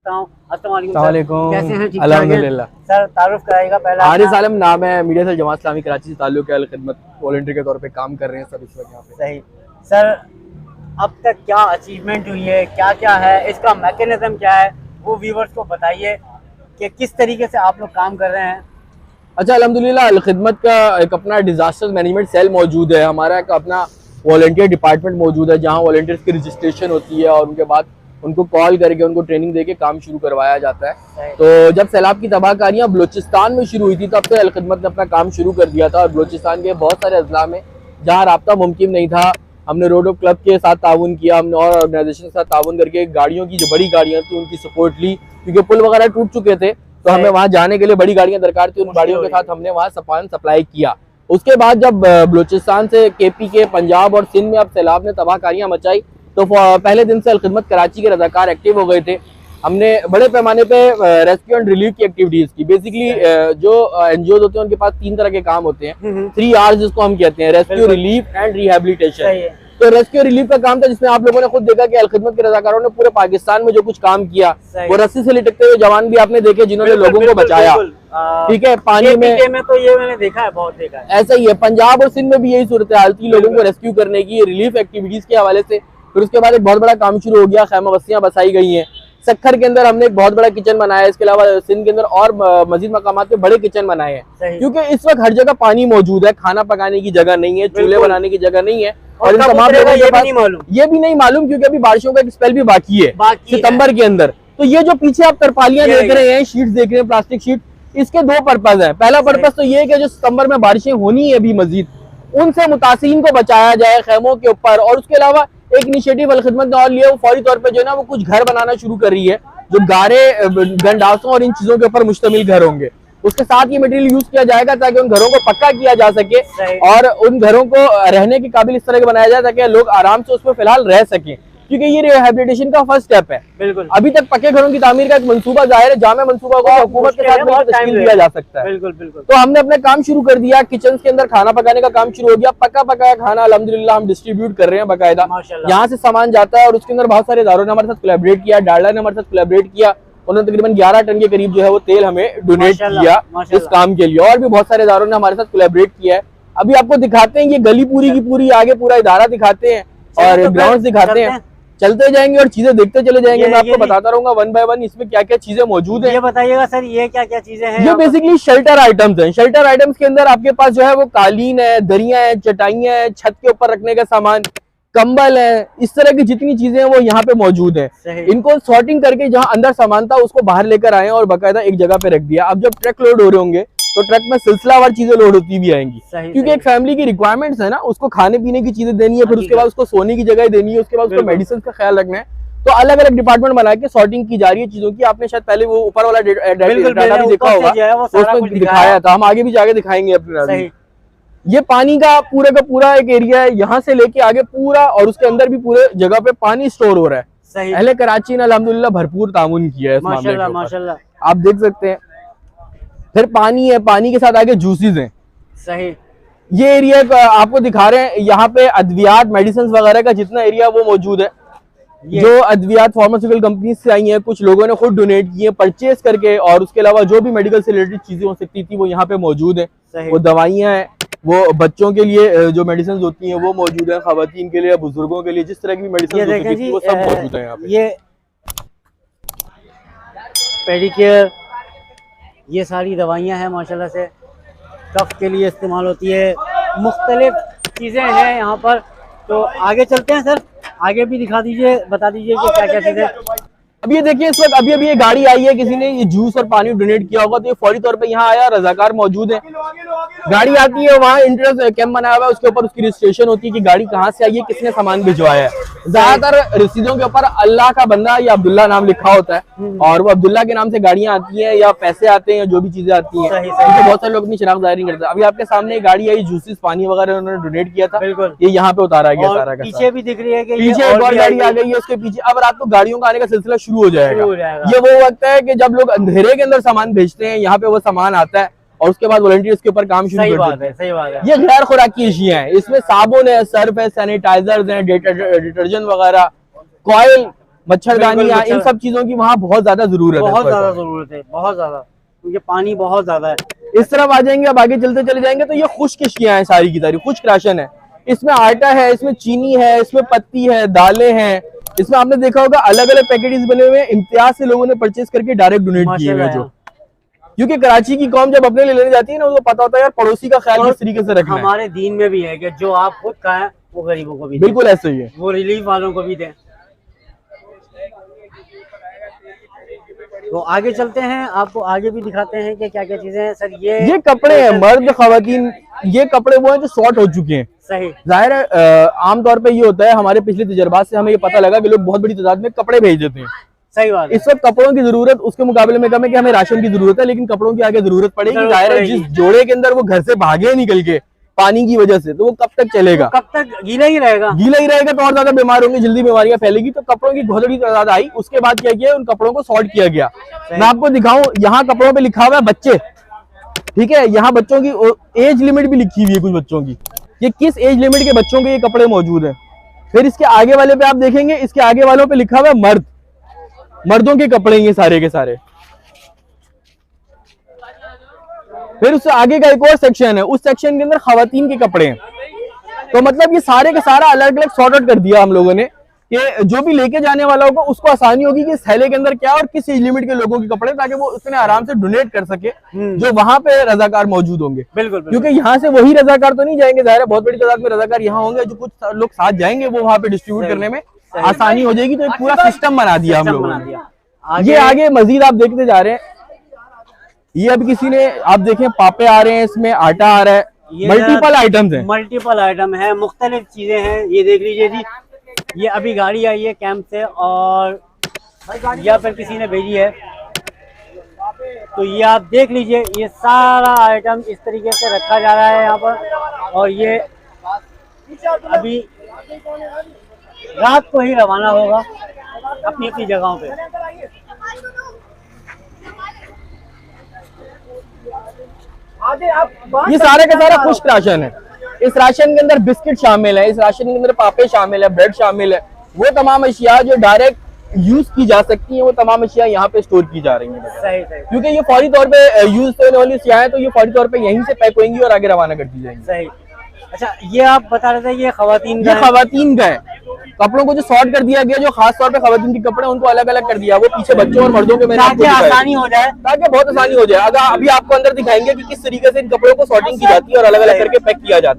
करता हूँ। अस्सलाम वालेकुम, कैसे हैं? ठीक अल्हम्दुलिल्लाह। सर तारुफ कराइएगा पहला। हारिस आलम नाम है, मीडिया सेल जमात इस्लामी कराची से ताल्लुक़ है, अल खिदमत वॉलंटियर के तौर पे काम कर रहे हैं सब इस वक्त यहाँ पे। सही सर, अब तक क्या अचीवमेंट हुई है, क्या क्या है, इसका मैकेनिज्म क्या है, वो व्यूवर्स को बताइए कि किस तरीके से आप लोग काम कर रहे हैं। अच्छा, अल्हम्दुलिल्लाह अल खिदमत का एक अपना डिजास्टर मैनेजमेंट सेल मौजूद है, हमारा एक अपना वॉलंटियर डिपार्टमेंट मौजूद है जहाँ वॉलंटियर्स की रजिस्ट्रेशन होती है और उनके बाद उनको कॉल करके उनको ट्रेनिंग देके काम शुरू करवाया जाता है। तो जब सैलाब की तबाहकारियाँ बलूचिस्तान में शुरू हुई थी तब से अल खिदमत ने अपना काम शुरू कर दिया था और बलूचिस्तान के बहुत सारे अजला में जहाँ राब्ता मुमकिन नहीं था, हमने रोड ऑफ क्लब के साथ ताउन किया, हमने और ऑर्गेनाइजेशन के साथ ताउन करके गाड़ियों की जो बड़ी गाड़ियाँ थी उनकी सपोर्ट ली, क्योंकि पुल वगैरह टूट चुके थे तो हमें वहाँ जाने के लिए बड़ी गाड़ियाँ दरकार थी, उन गाड़ियों के साथ हमने वहाँ सामान सप्लाई किया। उसके बाद जब बलूचिस्तान से केपी के पंजाब और सिंध में अब सैलाब ने तबाहकारियाँ मचाई तो पहले दिन से अल खिदमत कराची के रज़ाकार एक्टिव हो गए थे। हमने बड़े पैमाने पे रेस्क्यू एंड रिलीफ की एक्टिविटीज की। बेसिकली जो एनजीओ होते हैं उनके पास 3 तरह के काम होते हैं, 3 R's जिसको हम कहते हैं, रेस्क्यू, रिलीफ एंड रिहेबिलिटेशन। तो रेस्क्यू रिलीफ का काम था जिसमें आप लोगों ने खुद देखा कि अल खिदमत के रज़ाकारों ने पूरे पाकिस्तान में जो कुछ काम किया, वो रस्सी से लिटकते हुए जवान भी आपने देखे जिन्होंने लोगों को बचाया। ठीक है, पानी में तो ये मैंने देखा है, बहुत देखा है। ऐसा ही है, पंजाब और सिंध में भी यही सूरत हाल थी, लोगों को रेस्क्यू करने की, रिलीफ एक्टिविटीज के हवाले से। फिर उसके बाद एक बहुत बड़ा काम शुरू हो गया, खैमा बस्तियां बसाई गई हैं। सक्खर के अंदर हमने एक बहुत बड़ा किचन बनाया है, इसके अलावा सिंध के अंदर और मजीद मकामात पे बड़े किचन बनाए हैं, क्योंकि इस वक्त हर जगह पानी मौजूद है, खाना पकाने की जगह नहीं है, चूल्हे बनाने की जगह नहीं है। और इन तमाम लोगों के पास ये भी नहीं मालूम क्योंकि अभी बारिशों का एक स्पेल भी बाकी है सितंबर के अंदर। तो ये जो पीछे आप तरपालियां देख रहे हैं, शीट देख रहे हैं, प्लास्टिक शीट, इसके 2 पर्पज है। पहला पर्पज तो ये है कि जो सितंबर में बारिशें होनी है अभी मजीद, उनसे मुतासिरीन को बचाया जाए खेमों के ऊपर। और उसके अलावा एक इनिशिएटिव अल खिदमत ने और लिया, वो फौरी तौर पे जो है ना वो कुछ घर बनाना शुरू कर रही है जो गारे, गंडासों और इन चीजों के ऊपर मुश्तमिल घर होंगे। उसके साथ ये मटेरियल यूज किया जाएगा ताकि उन घरों को पक्का किया जा सके और उन घरों को रहने के काबिल इस तरह के बनाया जाए ताकि लोग आराम से उसमें फिलहाल रह सकें, क्योंकि ये रिहेबिलिटेशन का फर्स्ट स्टेप है। बिल्कुल, अभी तक पक्के घरों की तामीर का एक मंसूबा जाहिर है, जामे मंसूबा को हुकूमत के साथ मिलकर तश्कील दिया जा सकता है। बिल्कुल बिल्कुल। तो हमने अपना काम शुरू कर दिया, किचन के अंदर खाना पकाने का काम शुरू हो गया। पका पकाया खाना अल्हम्दुलिल्लाह हम डिस्ट्रीब्यूट कर रहे हैं बाकायदा, यहाँ से सामान जाता है और उसके अंदर बहुत सारे इदारों ने हमारे साथ कोलैबोरेट किया, डालडा ने हमारे साथ कोलैबोरेट किया, उन्होंने तकरीबन 11 टन के करीब जो है वो तेल हमें डोनेट किया इस काम के लिए। और भी बहुत सारे इदारों ने हमारे साथ कोलैबोरेट किया है। अभी आपको दिखाते हैं ये गली पूरी की पूरी, आगे पूरा इदारा दिखाते हैं और ग्राउंड दिखाते हैं, चलते जाएंगे और चीजें देखते चले जाएंगे। मैं आपको बताता रहूंगा 1 बाय 1 इसमें क्या क्या चीजें मौजूद है। ये बताइएगा सर, ये क्या क्या चीजें हैं? ये बेसिकली शेल्टर आइटम्स हैं। शेल्टर आइटम्स के अंदर आपके पास जो है वो कालीन है, दरियां है, चटाइयां है, छत के ऊपर रखने का सामान, कंबल है, इस तरह की जितनी चीजें हैं वो यहाँ पे मौजूद हैं। इनको सॉर्टिंग करके जहाँ अंदर सामान था उसको बाहर लेकर आए और बाकायदा एक जगह पे रख दिया। अब जब ट्रक लोड हो रहे होंगे तो ट्रक में सिलसिलावार चीजें लोड होती भी आएंगी, क्योंकि एक फैमिली की रिक्वायरमेंट्स है ना, उसको खाने पीने की चीजें देनी है, फिर उसके बाद उसको सोने की जगह देनी है, उसके बाद उसको मेडिसिन का ख्याल रखना है। तो अलग अलग डिपार्टमेंट बना के सॉर्टिंग की जा रही है चीजों की। आपने शायद पहले वो ऊपर वाला डाटा भी देखा होगा, उसमें दिखाया था, हम आगे भी जाके दिखाएंगे अपने। ये पानी का पूरा एक एरिया है, यहाँ से लेके आगे पूरा, और उसके अंदर भी पूरे जगह पे पानी स्टोर हो रहा है। अहले कराची ने अल्हम्दुलिल्लाह भरपूर तामुन किया है इस मामले के ऊपर, आप देख सकते हैं। फिर पानी है, पानी के साथ आगे जूसेस हैं। सही, ये एरिया आपको दिखा रहे हैं, यहाँ पे अद्वियात, मेडिसिन वगैरह का जितना एरिया वो मौजूद है। जो अद्वियात फार्मास्यूटिकल कंपनी से आई हैं, कुछ लोगों ने खुद डोनेट किए परचेज करके, और उसके अलावा जो भी मेडिकल से रिलेटेड चीजें हो सकती थी वो यहाँ पे मौजूद है। वो दवाइयाँ हैं, वो बच्चों के लिए जो मेडिसिन होती हैं वो मौजूद है, खवातीन के लिए, बुजुर्गों के लिए, जिस तरह की भी मेडिसिन होती थी वो सब मौजूद है यहाँ पे। ये पेडिकेयर, ये सारी दवाइयाँ हैं माशाल्लाह से, कफ के लिए इस्तेमाल होती है, मुख्तलिफ चीज़ें हैं यहाँ पर। तो आगे चलते हैं सर, आगे भी दिखा दीजिए, बता दीजिए कि क्या क्या चीज़ें। अब ये देखिए इस वक्त अभी ये गाड़ी आई है, किसी ने ये जूस और पानी डोनेट किया होगा तो ये फौरी तौर पे यहाँ आया, रजाकार मौजूद है। गाड़ी आती है, वहाँ इंट्रेंस कैंप बनाया हुआ है, उसके ऊपर उसकी रजिस्ट्रेशन होती है कि गाड़ी कहाँ से आई है, किसने सामान भिजवाया है। ज्यादातर रसीदों के ऊपर अल्लाह का बंदा या अब्दुल्ला नाम लिखा होता है और वो अब्दुल्ला के नाम से गाड़ियाँ आती हैं या पैसे आते हैं या जो भी चीजें आती हैं, क्योंकि बहुत सारे लोग अपनी शनाख्त जाहिर नहीं करते। अभी आपके सामने गाड़ी आई, जूसेस, पानी वगैरह उन्होंने डोनेट किया था, ये यहाँ पे उतारा गया सारा का। पीछे भी दिख रही है कि पीछे एक और गाड़ी आ गई है, उसके पीछे अब रात को गाड़ियों का आने का सिलसिला शुरू हो जाएगा। ये वो वक्त है कि जब लोग अंधेरे के अंदर सामान भेजते हैं, यहाँ पे वो सामान आता है और उसके बाद वॉलंटियर्स के ऊपर काम शुरू करते हैं। सही बात है। ये गैर खुराकी अशिया है, इसमें साबुन है, सर्फ है, सैनिटाइजर्स हैं, डिटर्जेंट वगैरह, कॉइल, मच्छरदानियां, इन सब चीजों की वहाँ बहुत ज्यादा जरूरत है, बहुत ज्यादा जरूरत है, बहुत ज्यादा, क्योंकि पानी बहुत ज्यादा है। इस तरफ आ जाएंगे, अब आगे चलते चले जाएंगे तो ये खुश्क किश्तियां हैं, सारी की सारी खुश्क राशन है। इसमें आटा है, इसमें चीनी है, इसमें पत्ती है, दालें हैं। इसमें आपने देखा होगा अलग अलग पैकेजेस बने हुए हैं, इम्तियाज से लोगों ने परचेज करके डायरेक्ट डोनेट किए हुए, जो क्योंकि कराची की कौम जब अपने लिए लेने जाती है ना, उसको पता होता है यार पड़ोसी का ख्याल किस तरीके से रखना है। हमारे दीन में भी है कि जो आप खुद खाएं वो गरीबों को भी दें। बिल्कुल ऐसे ही है, वो रिलीफ वालों को भी दें। तो आगे चलते हैं, आपको आगे भी दिखाते हैं कि क्या क्या चीजें हैं सर। ये कपड़े हैं, मर्द खवातीन, ये कपड़े वो हैं जो शॉर्ट हो चुके हैं। सही, जाहिर है आमतौर पे ये होता है, हमारे पिछले तजर्बात से हमें ये पता लगा कि लोग बहुत बड़ी तादाद में कपड़े भेज देते हैं। सही बात है। इस वक्त कपड़ों की जरूरत उसके मुकाबले में कम है कि हमें राशन की जरूरत है, लेकिन कपड़ों की आगे जरूरत पड़ेगी। जाहिर है जिस जोड़े के अंदर वो घर से भागे निकल के पानी की वजह से, तो वो कब तक चलेगा, कब तक गीला ही रहेगा, गीला ही रहेगा तो और ज्यादा बीमार होंगे, जल्दी बीमारियां फैलेगी। तो कपड़ों की बहुत बड़ी तादाद आई, उसके बाद क्या किया, उन कपड़ों को सॉर्ट किया गया। मैं आपको दिखाऊं, यहाँ कपड़ों पे लिखा हुआ है बच्चे, ठीक है, यहाँ बच्चों की एज लिमिट भी लिखी हुई है कुछ बच्चों की, ये किस एज लिमिट के बच्चों के ये कपड़े मौजूद है। फिर इसके आगे वाले पे आप देखेंगे, इसके आगे वालों पे लिखा हुआ है मर्द, मर्दों के कपड़े ये सारे के सारे। फिर उससे आगे का एक और सेक्शन है, उस सेक्शन के अंदर खवातीन के कपड़े हैं। तो मतलब ये सारे का सारा अलग अलग सॉर्ट आउट कर दिया हम लोगों ने कि जो भी लेके जाने वाला होगा उसको आसानी होगी कि इस थैले के अंदर क्या और किस एज लिमिट के लोगों के कपड़े, ताकि वो उसने आराम से डोनेट कर सके जो वहां पे रजाकार मौजूद होंगे। बिल्कुल, क्योंकि यहाँ से वही रजाकार तो नहीं जाएंगे, जाहिर है बहुत बड़ी तादाद में रजाकार यहाँ होंगे, जो कुछ लोग साथ जाएंगे वो वहां पे डिस्ट्रीब्यूट करने में आसानी हो जाएगी। तो एक पूरा सिस्टम बना दिया हम लोगों ने। ये आगे मजीद आप देखते जा रहे हैं, ये अभी किसी ने, आप देखें पापे आ रहे हैं, इसमें आटा आ रहा है, मल्टीपल आइटम्स हैं, मल्टीपल आइटम है, मुख्तलिफ चीजें हैं। ये देख लीजिए जी, ये अभी गाड़ी आई है कैंप से और या फिर किसी ने भेजी है, तो ये आप देख लीजिए, ये सारा आइटम इस तरीके से रखा जा रहा है यहाँ पर। और ये अभी रात को ही रवाना होगा अपनी अपनी जगहों पे। ये सारे का सारा खुश्क राशन है। इस राशन के अंदर बिस्किट शामिल है, इस राशन के अंदर पापे शामिल है, ब्रेड शामिल है, वो तमाम अशिया जो डायरेक्ट यूज की जा सकती हैं, वो तमाम अशिया यहाँ पे स्टोर की जा रही हैं। सही सही, क्योंकि ये फौरी तौर पे यूज होने वाली अशिया है, तो ये फौरी तौर पे यहीं से पैक होंगी और आगे रवाना कर दी जाएंगी। सही। अच्छा, ये आप बता रहे थे ये खवातीन का है, कपड़ों को जो सॉर्ट कर दिया गया, जो खास तौर पे खवातीन के कपड़े उनको अलग अलग कर दिया, वो पीछे बच्चों और मर्दों के मैंने ताकि आसानी हो जाए, ताकि बहुत आसानी हो जाए। अगर अभी आपको अंदर दिखाएंगे कि किस तरीके से इन कपड़ों को सॉर्टिंग की जाती है और अलग अलग करके पैक किया जाता है।